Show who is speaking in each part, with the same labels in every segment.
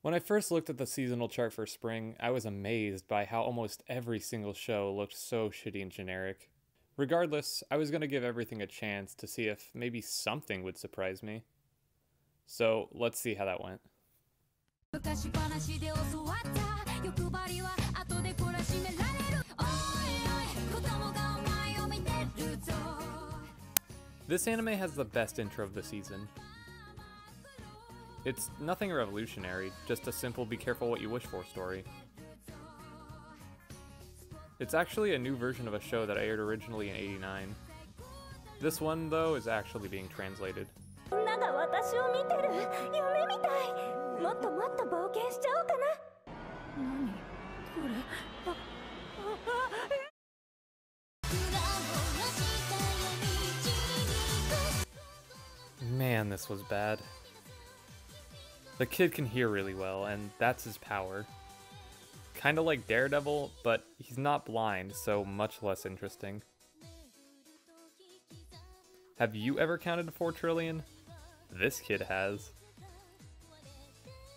Speaker 1: When I first looked at the seasonal chart for spring, I was amazed by how almost every single show looked so shitty and generic. Regardless, I was going to give everything a chance to see if maybe something would surprise me. So let's see how that went. This anime has the best intro of the season. It's nothing revolutionary, just a simple be careful what you wish for story. It's actually a new version of a show that aired originally in '89. This one, though, is actually being translated. Man, this was bad. The kid can hear really well, and that's his power. Kinda like Daredevil, but he's not blind, so much less interesting. Have you ever counted to 4 trillion? This kid has.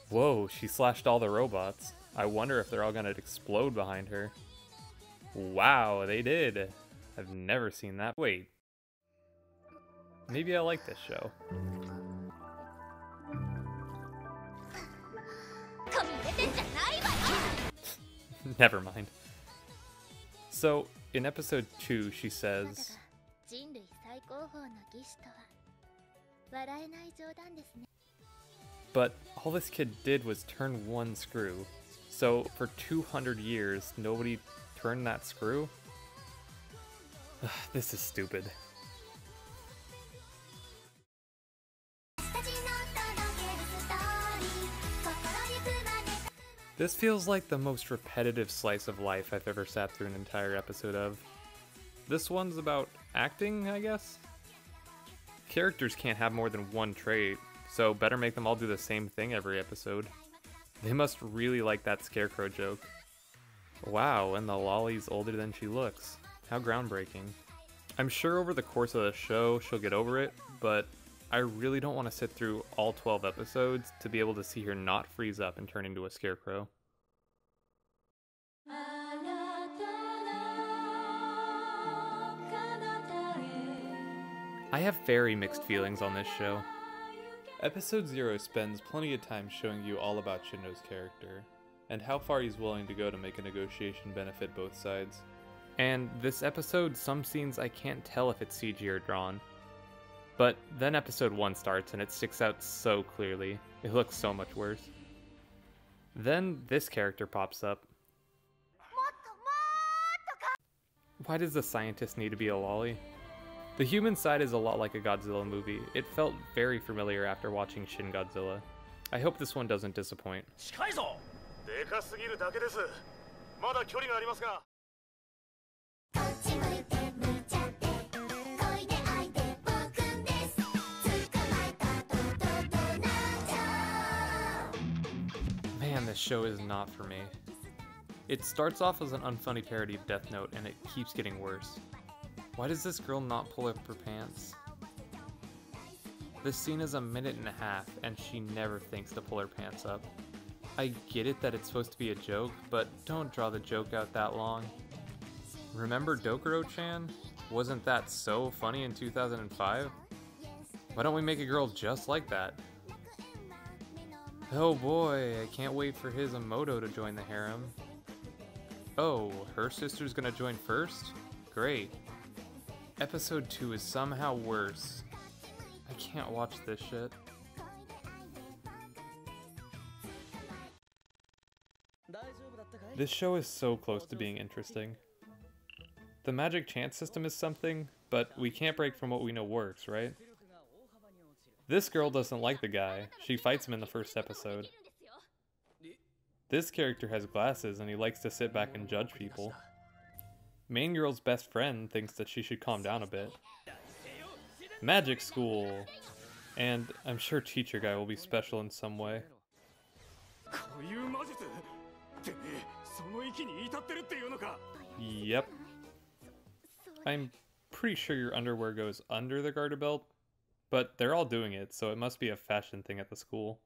Speaker 1: Whoa, she slashed all the robots. I wonder if they're all gonna explode behind her. Wow, they did. I've never seen that. Wait. Maybe I like this show. Never mind. So, in episode 2, she says, but all this kid did was turn one screw. So, for 200 years, nobody turned that screw? This is stupid. This feels like the most repetitive slice of life I've ever sat through an entire episode of. This one's about acting, I guess? Characters can't have more than one trait, so better make them all do the same thing every episode. They must really like that scarecrow joke. Wow, and the lolly's older than she looks. How groundbreaking. I'm sure over the course of the show she'll get over it, but I really don't want to sit through all 12 episodes to be able to see her not freeze up and turn into a scarecrow. I have very mixed feelings on this show. Episode 0 spends plenty of time showing you all about Shindo's character, and how far he's willing to go to make a negotiation benefit both sides. And this episode, some scenes I can't tell if it's CG or drawn. But then episode 1 starts and it sticks out so clearly. It looks so much worse. Then this character pops up. Why does the scientist need to be a lolly? The human side is a lot like a Godzilla movie. It felt very familiar after watching Shin Godzilla. I hope this one doesn't disappoint. Man, this show is not for me. It starts off as an unfunny parody of Death Note, and it keeps getting worse. Why does this girl not pull up her pants? This scene is a minute and a half, and she never thinks to pull her pants up. I get it that it's supposed to be a joke, but don't draw the joke out that long. Remember Dokuro-chan? Wasn't that so funny in 2005? Why don't we make a girl just like that? Oh boy, I can't wait for Hisamoto to join the harem. Oh, her sister's gonna join first? Great. Episode 2 is somehow worse. I can't watch this shit. This show is so close to being interesting. The magic chant system is something, but we can't break from what we know works, right? This girl doesn't like the guy. She fights him in the first episode. This character has glasses and he likes to sit back and judge people. Main girl's best friend thinks that she should calm down a bit. Magic school! And I'm sure teacher guy will be special in some way. Yep. I'm pretty sure your underwear goes under the garter belt, but they're all doing it, so it must be a fashion thing at the school.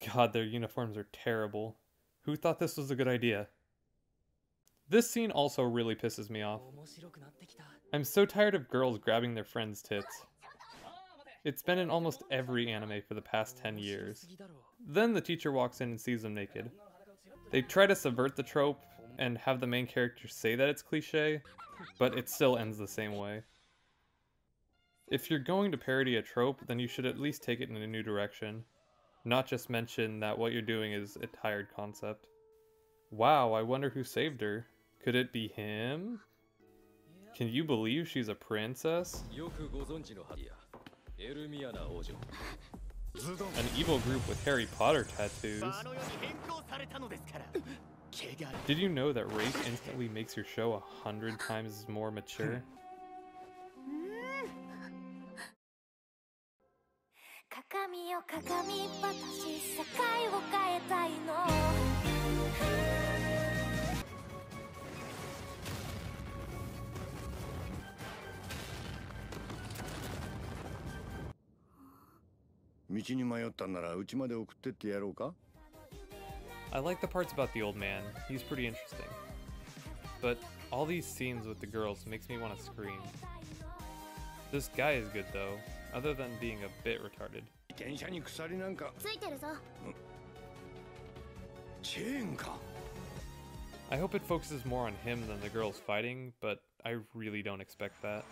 Speaker 1: God, their uniforms are terrible. Who thought this was a good idea? This scene also really pisses me off. I'm so tired of girls grabbing their friends' tits. It's been in almost every anime for the past 10 years. Then the teacher walks in and sees them naked. They try to subvert the trope and have the main character say that it's cliche, but it still ends the same way. If you're going to parody a trope, then you should at least take it in a new direction, not just mention that what you're doing is a tired concept. Wow, I wonder who saved her. Could it be him? Can you believe she's a princess? An evil group with Harry Potter tattoos. Did you know that rape instantly makes your show 100 times more mature? I like the parts about the old man. He's pretty interesting. But all these scenes with the girls makes me want to scream. This guy is good though, other than being a bit retarded. I hope it focuses more on him than the girls fighting, but I really don't expect that.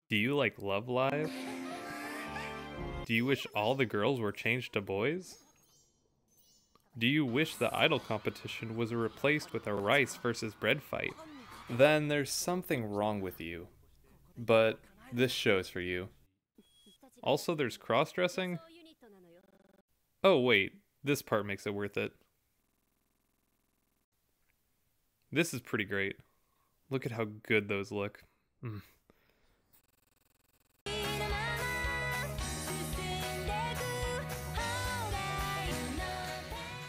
Speaker 1: Do you like Love Live? Do you wish all the girls were changed to boys? Do you wish the idol competition was replaced with a rice versus bread fight? Then there's something wrong with you. But this show's for you. Also, there's cross-dressing? Oh wait, this part makes it worth it. This is pretty great. Look at how good those look.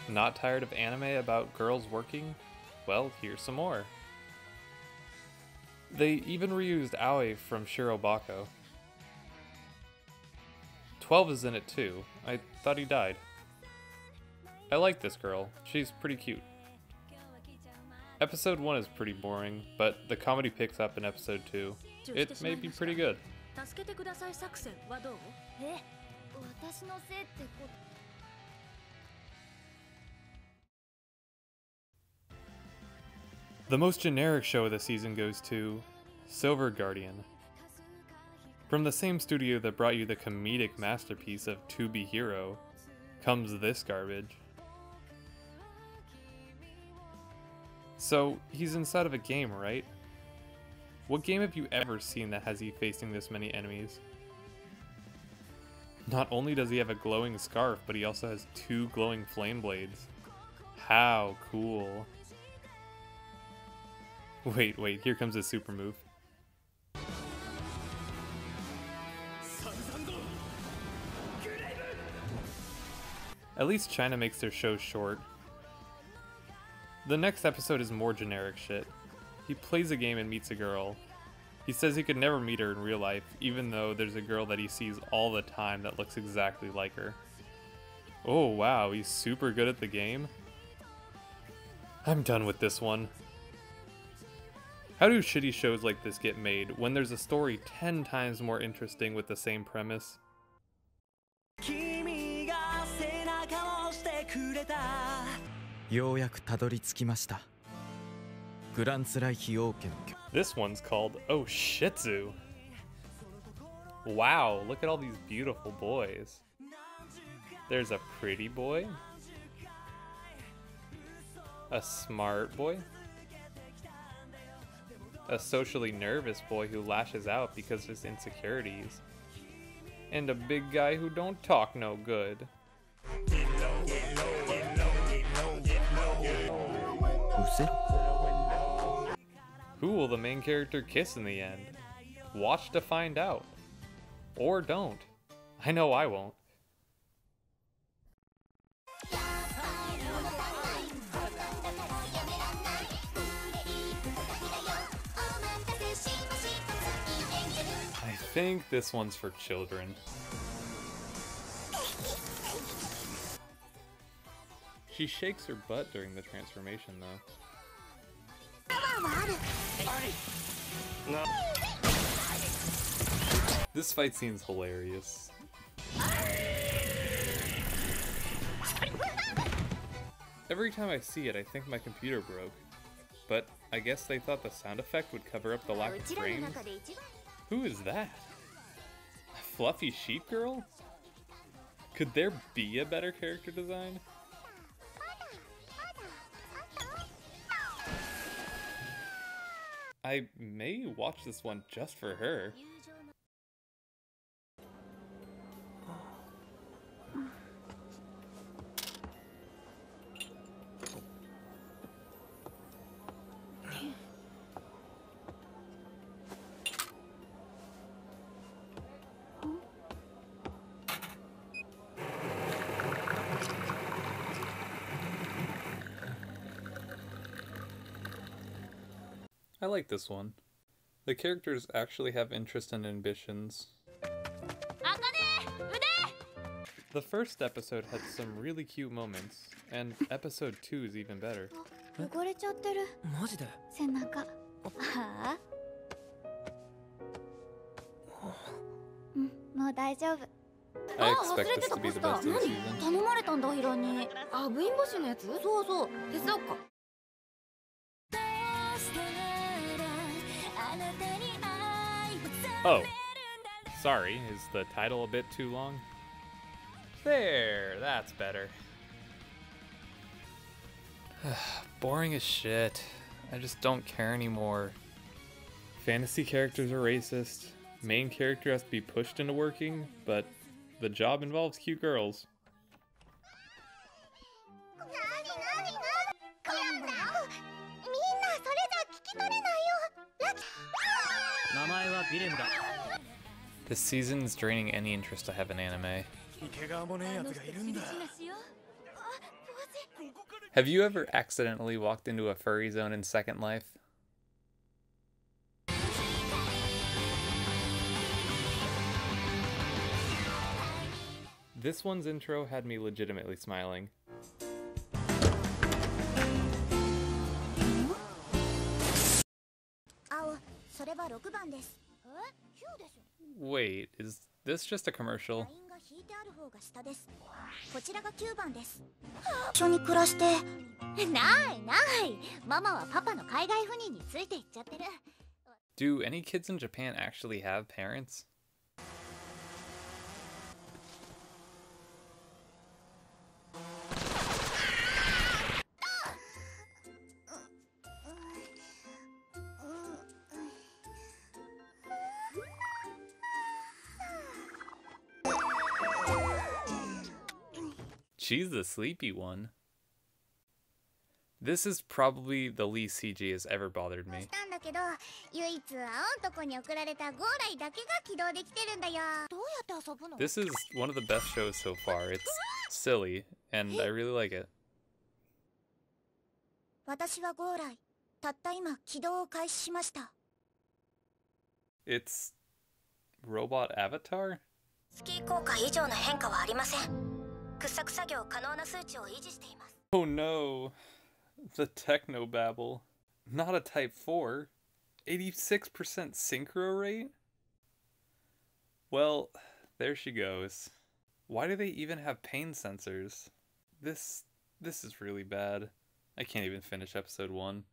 Speaker 1: Not tired of anime about girls working? Well, here's some more. They even reused Aoi from Shirobako. 12 is in it too. I thought he died. I like this girl. She's pretty cute. Episode 1 is pretty boring, but the comedy picks up in episode 2. It may be pretty good. The most generic show of the season goes to Silver Guardian. From the same studio that brought you the comedic masterpiece of To Be Hero comes this garbage. So, he's inside of a game, right? What game have you ever seen that has you facing this many enemies? Not only does he have a glowing scarf, but he also has 2 glowing flame blades. How cool. Wait, here comes his super move. At least China makes their shows short. The next episode is more generic shit. He plays a game and meets a girl. He says he could never meet her in real life, even though there's a girl that he sees all the time that looks exactly like her. Oh wow, he's super good at the game? I'm done with this one. How do shitty shows like this get made when there's a story 10 times more interesting with the same premise? This one's called Oh Shitzu. Wow, look at all these beautiful boys. There's a pretty boy, a smart boy, a socially nervous boy who lashes out because of his insecurities, and a big guy who don't talk no good. Who will the main character kiss in the end? Watch to find out. Or don't. I know I won't. think this one's for children. She shakes her butt during the transformation, though.
Speaker 2: No.
Speaker 1: This fight scene's hilarious. Every time I see it, I think my computer broke. But I guess they thought the sound effect would cover up the lack of frames. Who is that? A fluffy sheep girl? Could there be a better character design? I may watch this one just for her. I like this one. The characters actually have interest and ambitions. The first episode had some really cute moments, and episode 2 is even better. I expect this to be the best of the season. Oh, sorry, is the title a bit too long? There, that's better. Boring as shit. I just don't care anymore. Fantasy characters are racist. Main character has to be pushed into working, but the job involves cute girls. This season's draining any interest I have in anime. Have you ever accidentally walked into a furry zone in Second Life? This one's intro had me legitimately smiling. Wait, is this just a commercial? Do any kids in Japan actually have parents? She's the sleepy one. This is probably the least CG has ever bothered me. This is one of the best shows so far. It's silly, and I really like it. It's Robot Avatar? Oh no, the technobabble. Not a Type 4. 86% synchro rate? Well, there she goes. Why do they even have pain sensors? This is really bad. I can't even finish episode 1.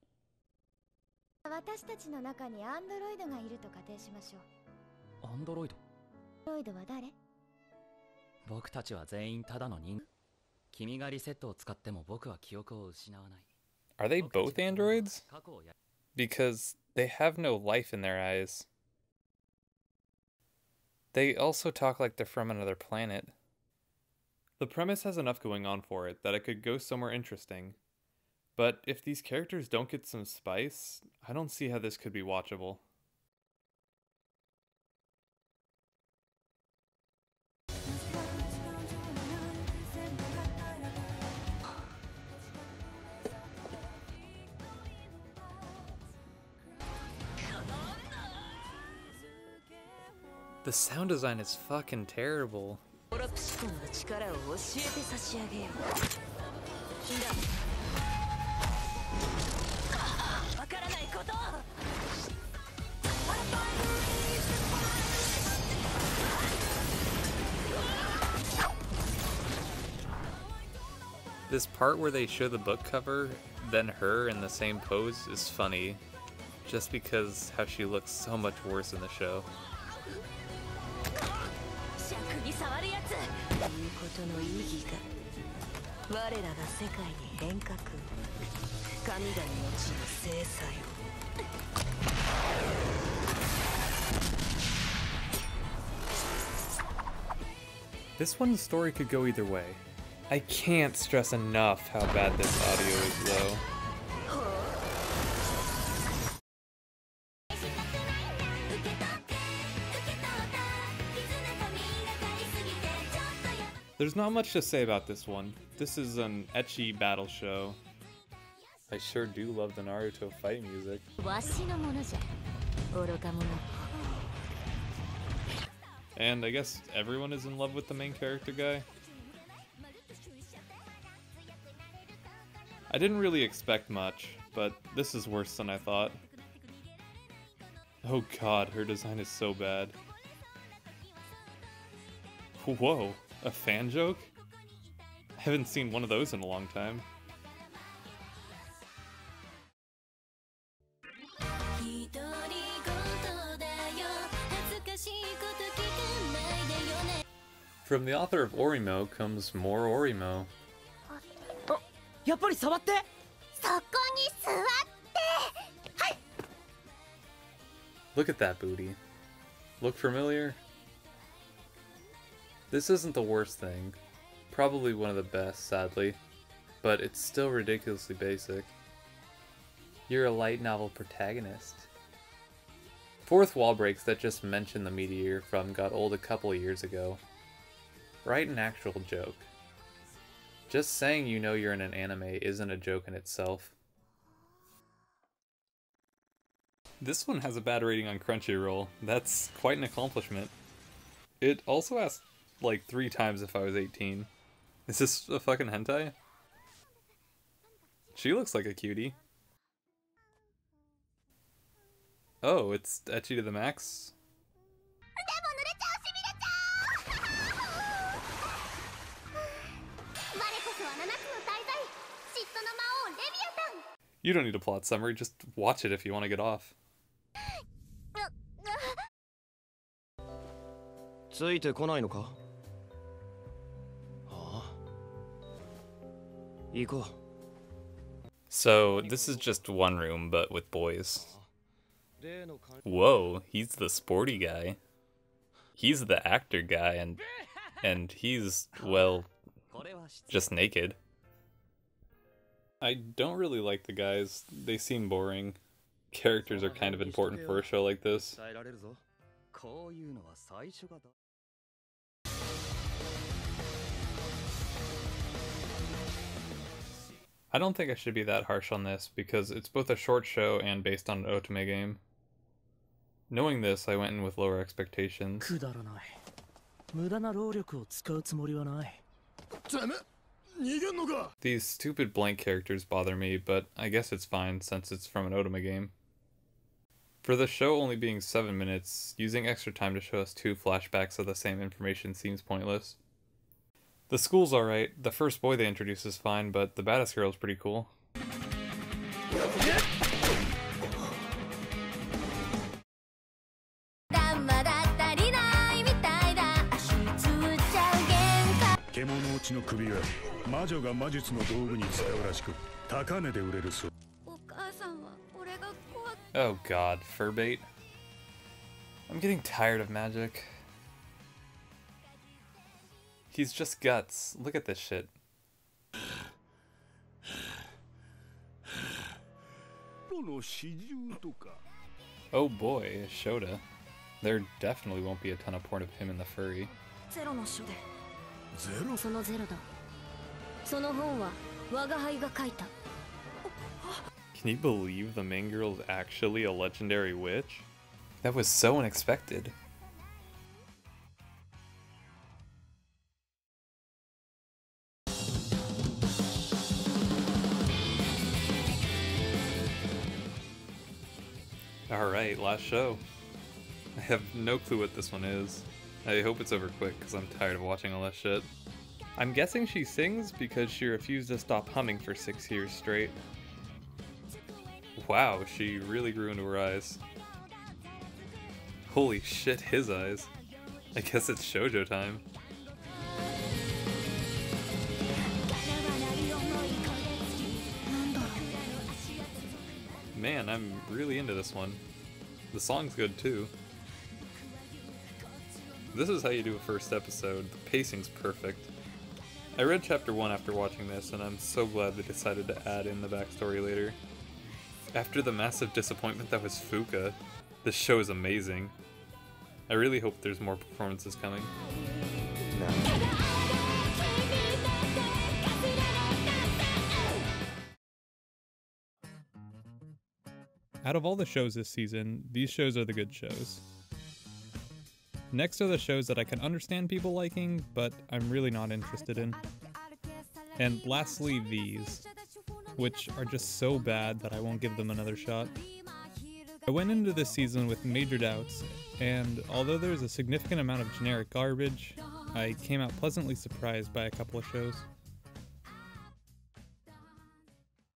Speaker 1: Are they both androids? Because they have no life in their eyes. They also talk like they're from another planet. The premise has enough going on for it that it could go somewhere interesting. But if these characters don't get some spice, I don't see how this could be watchable. The sound design is fucking terrible. This part where they show the book cover, then her in the same pose is funny, just because how she looks so much worse in the show. This one's story could go either way. I can't stress enough how bad this audio is, though. There's not much to say about this one. This is an ecchi battle show. I sure do love the Naruto fight music. And I guess everyone is in love with the main character guy. I didn't really expect much, but this is worse than I thought. Oh god, her design is so bad. Whoa, a fan joke? I haven't seen one of those in a long time. From the author of Orimo comes more Orimo. Look at that booty. Look familiar? This isn't the worst thing. Probably one of the best, sadly. But it's still ridiculously basic. You're a light novel protagonist. Fourth wall breaks that just mentioned the meteor from got old a couple of years ago. Write an actual joke. Just saying you know you're in an anime isn't a joke in itself. This one has a bad rating on Crunchyroll. That's quite an accomplishment. It also asked like 3 times if I was 18. Is this a fucking hentai? She looks like a cutie. Oh, it's ecchi to the max? You don't need a plot summary, just watch it if you want to get off. So, this is just one room, but with boys. Whoa, he's the sporty guy. He's the actor guy, and he's, well, just naked. I don't really like the guys. They seem boring. Characters are kind of important for a show like this. I don't think I should be that harsh on this, because it's both a short show and based on an otome game. Knowing this, I went in with lower expectations. These stupid blank characters bother me, but I guess it's fine since it's from an otome game. For the show only being 7 minutes, using extra time to show us 2 flashbacks of the same information seems pointless. The school's alright, the first boy they introduce is fine, but the baddest girl is pretty cool. Oh god, furbait. I'm getting tired of magic. He's just guts. Look at this shit. Oh boy, Shota. There definitely won't be a ton of porn of him in the furry. Can you believe the main girl is actually a legendary witch? That was so unexpected. Alright, last show. I have no clue what this one is. I hope it's over quick because I'm tired of watching all that shit. I'm guessing she sings because she refused to stop humming for 6 years straight. Wow, she really grew into her eyes. Holy shit, his eyes. I guess it's shoujo time. Man, I'm really into this one. The song's good too. This is how you do a first episode. The pacing's perfect. I read chapter 1 after watching this, and I'm so glad they decided to add in the backstory later. After the massive disappointment that was Fuka, this show is amazing. I really hope there's more performances coming.
Speaker 2: No.
Speaker 3: Out of all the shows this season, these shows are the good shows. Next are the shows that I can understand people liking, but I'm really not interested in. And lastly, these, which are just so bad that I won't give them another shot. I went into this season with major doubts, and although there's a significant amount of generic garbage, I came out pleasantly surprised by a couple of shows.